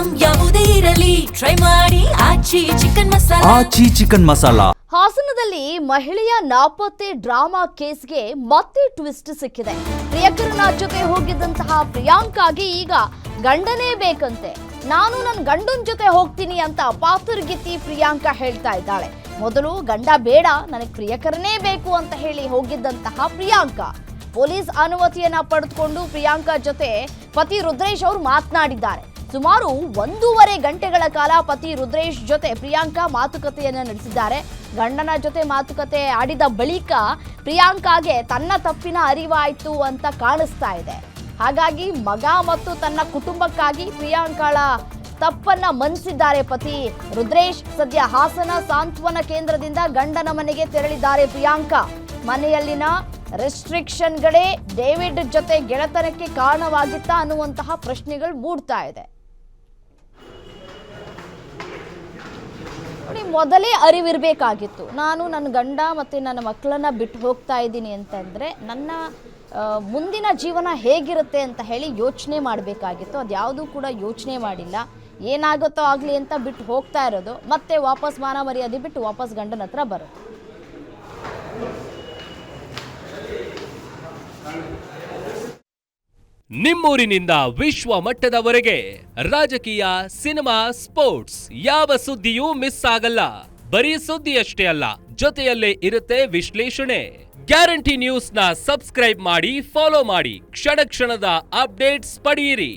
Item ಯಾವುದೇ ಇರಲಿ try ಮಾಡಿ ಆಚಿ ಚಿಕನ್ ಮಸಾಲಾ. ಆಚಿ ಚಿಕನ್ ಮಸಾಲಾ. ಹಾಸನದಲ್ಲಿ ಮಹಿಳೆಯ ನಾಪತ್ತೆ ಡ್ರಾಮಾ ಕೇಸ್ಗೆ ಮತ್ತೆ ಟ್ವಿಸ್ಟ್ ಸಿಕ್ಕಿದೆ. ಪ್ರಿಯಕರನ ಜೊತೆ ಹೋಗಿದ್ದಂತಹ ಪ್ರಿಯಾಂಕಾಗೆ ಈಗ ಗಂಡನೇ ಬೇಕಂತೆ. ನಾನು ನನ್ನ ಗಂಡನ ಜೊತೆ ಹೋಗ್ತೀನಿ ಅಂತ ಪಾತುರ್ಗಿತ್ತಿ ಪ್ರಿಯಾಂಕಾ ಹೇಳ್ತಾ ಇದ್ದಾಳೆ. ಮೊದಲು ಗಂಡ ಬೇಡ, ನನಗೆ ಪ್ರಿಯಕರನೇ ಬೇಕು ಅಂತ ಹೇಳಿ ಹೋಗಿದ್ದಂತಹ ಪ್ರಿಯಾಂಕಾ ಪೊಲೀಸ್ ಅನುಮತಿಯನ್ನ ಪಡೆದುಕೊಂಡು ಪ್ರಿಯಾಂಕಾ ಜೊತೆ ಪತಿ ರುದ್ರೇಶ್ ಅವರು ಮಾತನಾಡಿದ್ದಾರೆ. ಸುಮಾರು 1.5 ಗಂಟೆಗಳ ಕಾಲ ಪತಿ ರುದ್ರೇಶ್ ಜೊತೆ ಪ್ರಿಯಾಂಕಾ ಮಾತುಕತೆಯನ್ನ ನಡೆಸಿದ್ದಾರೆ. ಗಂಡನ ಜೊತೆ ಮಾತುಕತೆ ಆಡಿದ ಬಳಿಕ ಪ್ರಿಯಾಂಕಾಗೆ ತನ್ನ ತಪ್ಪಿನ ಅರಿವಾಯಿತು ಅಂತ ಕಾಣಿಸ್ತಾ ಇದೆ. ಹಾಗಾಗಿ ಮಗ ಮತ್ತು ತನ್ನ ಕುಟುಂಬಕ್ಕಾಗಿ ಪ್ರಿಯಾಂಕಾಳ ತಪ್ಪನ್ನ ಮನ್ನಿಸಿದ್ದಾರೆ ಪತಿ ರುದ್ರೇಶ್. ಸದ್ಯ ಹಾಸನ ಸಾಂತ್ವನ ಕೇಂದ್ರದಿಂದ ಗಂಡನ ಮನೆಗೆ ತೆರಳಿದ್ದಾರೆ ಪ್ರಿಯಾಂಕಾ. ಮನೆಯಲ್ಲಿನ ರೆಸ್ಟ್ರಿಕ್ಷನ್ಗಳೇ ಡೇವಿಡ್ ಜೊತೆ ಗೆಳೆತನಕ್ಕೆ ಕಾರಣವಾಗಿತ್ತಾ ಅನ್ನುವಂತಹ ಪ್ರಶ್ನೆಗಳು ಮೂಡ್ತಾ ಇದೆ. ನೋಡಿ, ಮೊದಲೇ ಅರಿವಿರಬೇಕಾಗಿತ್ತು. ನಾನು ನನ್ನ ಗಂಡ ಮತ್ತು ನನ್ನ ಮಕ್ಕಳನ್ನ ಬಿಟ್ಟು ಹೋಗ್ತಾ ಇದ್ದೀನಿ ಅಂತಂದರೆ ನನ್ನ ಮುಂದಿನ ಜೀವನ ಹೇಗಿರುತ್ತೆ ಅಂತ ಹೇಳಿ ಯೋಚನೆ ಮಾಡಬೇಕಾಗಿತ್ತು. ಅದ್ಯಾವುದೂ ಕೂಡ ಯೋಚನೆ ಮಾಡಿಲ್ಲ. ಏನಾಗುತ್ತೋ ಆಗಲಿ ಅಂತ ಬಿಟ್ಟು ಹೋಗ್ತಾ ಇರೋದು, ಮತ್ತೆ ವಾಪಸ್ ಮಾನ ಮರ್ಯಾದೆ ಬಿಟ್ಟು ವಾಪಸ್ ಗಂಡನ ಹತ್ರ ಬರೋದು. ನಿಮ್ಮೂರಿನಿಂದ ವಿಶ್ವ ಮಟ್ಟದವರೆಗೆ ರಾಜಕೀಯ, ಸಿನಿಮಾ, ಸ್ಪೋರ್ಟ್ಸ್ ಯಾವ ಸುದ್ದಿಯೂ ಮಿಸ್ ಆಗಲ್ಲ. ಬರೀ ಸುದ್ದಿಯಷ್ಟೇ ಅಲ್ಲ, ಜೊತೆಯಲ್ಲೇ ಇರುತ್ತೆ ವಿಶ್ಲೇಷಣೆ. ಗ್ಯಾರಂಟಿ ನ್ಯೂಸ್ನ ಸಬ್ಸ್ಕ್ರೈಬ್ ಮಾಡಿ, ಫಾಲೋ ಮಾಡಿ, ಕ್ಷಣ ಕ್ಷಣದ ಅಪ್ಡೇಟ್ಸ್ ಪಡೆಯಿರಿ.